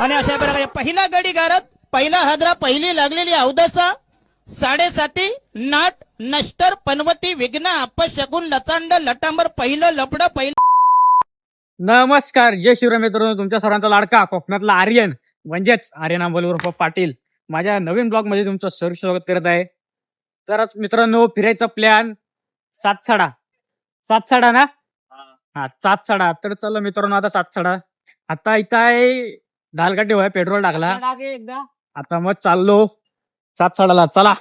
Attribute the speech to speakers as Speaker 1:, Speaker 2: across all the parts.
Speaker 1: आणि अशा प्रकारे पहिला गडी गारत, पहिला हादरा, पहिली लागलेली अवदसा, 7.5 नाट नष्टर पनवती विघ्न अपशगुन लचांड लटांबर, पहिलं लपड, पहिलं.
Speaker 2: नमस्कार, जय शिवराय मित्रांनो. तुमच्या सर्वांचा लाडका कोकणातला आर्यन म्हणजेच आर्यन आंबोली उर्फ पाटील माझ्या नवीन ब्लॉग मध्ये तुमचं सर स्वागत करत आहे. तर मित्रांनो, फिरायचा प्लॅन सातसाडा ना, हा सातसाडा. तर चला मित्रांनो, आता सातसाडा. आता इथं आहे ढालकाठी व्हाय, पेट्रोल टाकला एकदा. आता मग चाललो सातसाडाला. चला.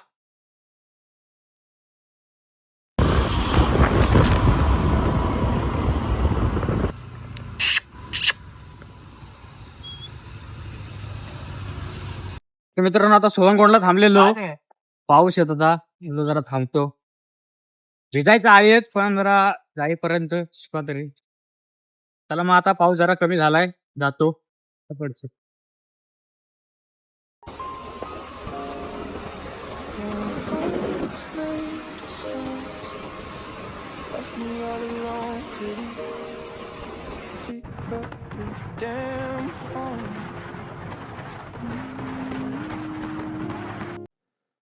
Speaker 2: तर मित्रांनो, आता सोहंगोंडला थांबलेलो. पाऊस येत होता, म्हणलो जरा थांबतो. रिजायचं आहेत पण जरा जाईपर्यंत शिकवा तरी. चला मग, आता पाऊस जरा कमी झालाय, जातो पडतो.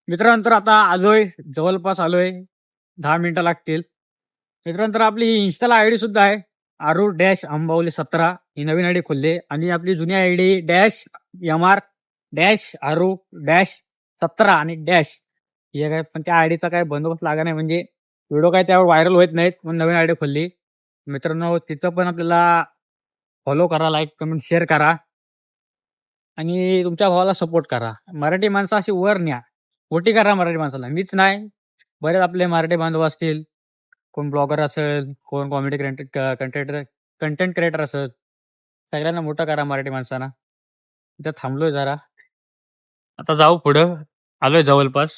Speaker 2: मित्रांनो, तर आता आलोय, जवळपास आलोय. 10 मिनिटं लागतील. मित्रांनो, तर आपली इन्स्टाला आयडी सुद्धा आहे, आरू डॅश अंबावली 17. ही नवीन आयडी खोलली. आणि आपली जुनी आयडी डॅश MR डॅश आरू डॅश 17 आणि डॅश हे काय. पण त्या आयडीचा काय बंदोबस्त लागा नाही, म्हणजे व्हिडिओ काय त्यावर व्हायरल होत नाहीत, म्हणून नवीन आयडी खोलली. मित्रांनो, तिथं पण आपल्याला फॉलो करा, लाईक कमेंट शेअर करा आणि तुमच्या भावाला सपोर्ट करा. मराठी माणसं अशी वर न्या, मोठी करा मराठी माणसाला. मीच नाही, बरेच आपले मराठी बांधव असतील, कोण ब्लॉगर असेल, कोण कॉमेडी कंटेंट क्रिएटर असेल, सगळ्यांना मोठं करा मराठी माणसांना. इथं थांबलोय जरा, आता जाऊ पुढं. आलोय जवळपास.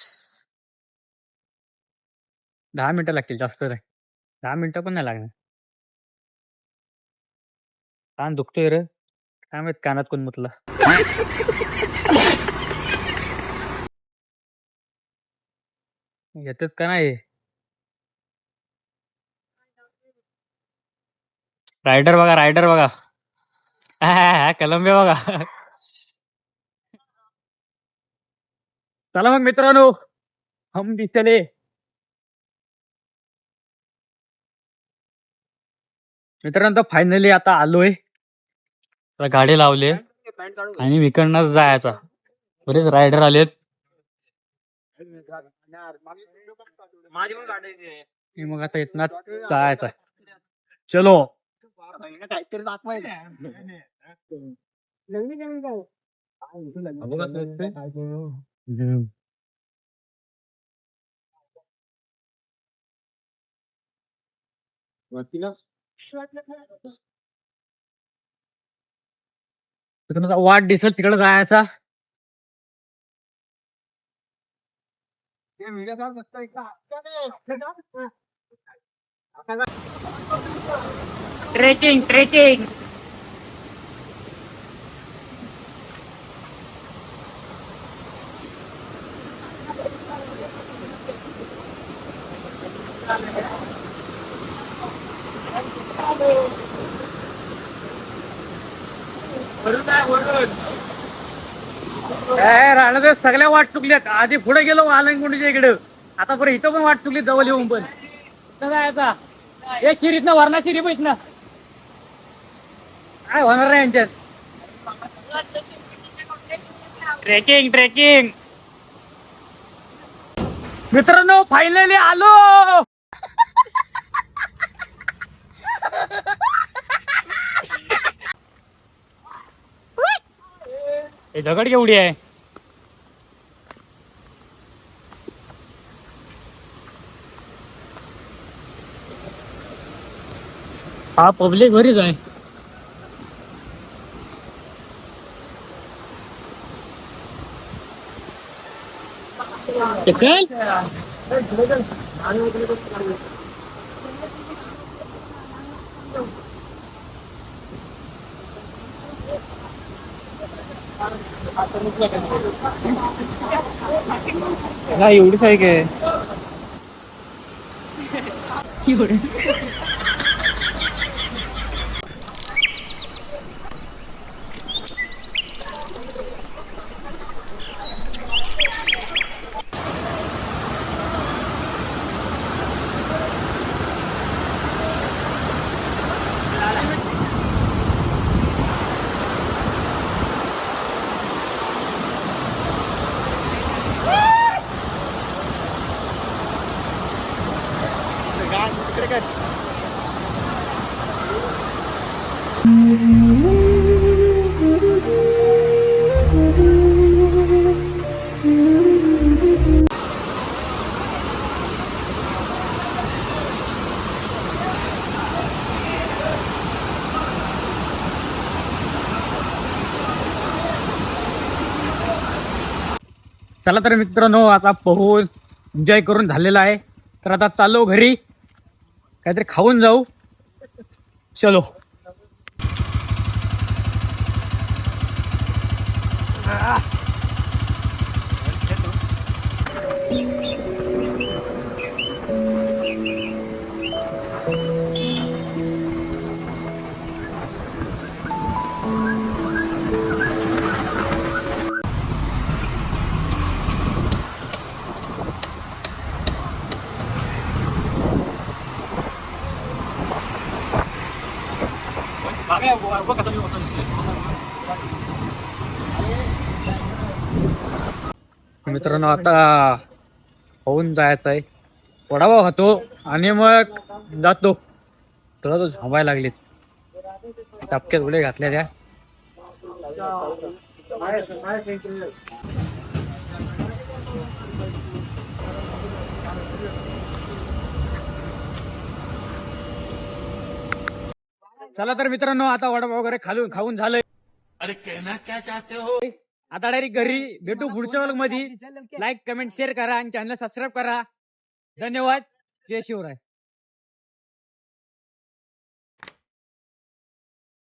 Speaker 2: 10 मिनिटं लागतील, जास्त नाही. 10 मिनिटं पण नाही लागणार. कान दुखतोय रे, काय माहित कानात कोण मुतला. येतात का नाही. रायडर बघा कलंबे बघा. चला मग मित्रांनो, हम भी चले. मित्रांनो, फायनली आता आलोय. आता गाडी लावले आणि विकडनं जायचा. बरेच रायडर आलेत. मग आता इथनं जायचा. चलो. काहीतरी दाखवायचं. वाट दिसत तिकडे जायचा. ट्रेकिंग राहणार. सगळ्या वाट चुकल्यात. आधी पुढे गेलो आलंगुंडीच्या इकडे, आता परत इथं पण वाट चुकली. जवळ येऊन पण जायचा. एक शिरीत ना वरणा शिरी पैस ना, काय होणार नाही यांच्यात. ट्रेकिंग मित्रांनो, फायनली आलो. हे दगड केवढी आहे. हा पब्लिक बरीच आहे. चल. एवढीच आहे काय. चला तर मित्रांनो, आता पोहून एन्जॉय करून झालेला आहे. तर आता चाललो घरी, काहीतरी खाऊन जाऊ. चलो. मित्रांनो, आता होऊन जायचं आहे. वडापाव खातो आणि मग जातो. तुला तो झोपायला लागलीत. टपक्यात उडे घातल्या त्या. चला तर मित्रांनो, आता वडापाव वगैरे खाऊन झालंय.
Speaker 3: अरे कहना क्या चाहते हो?
Speaker 2: आता डायरेक्ट घरी भेटू पुढच्या व्लॉग मध्ये. लाईक कमेंट शेअर करा आणि चॅनल सबस्क्राईब करा. धन्यवाद. जय शिवराय.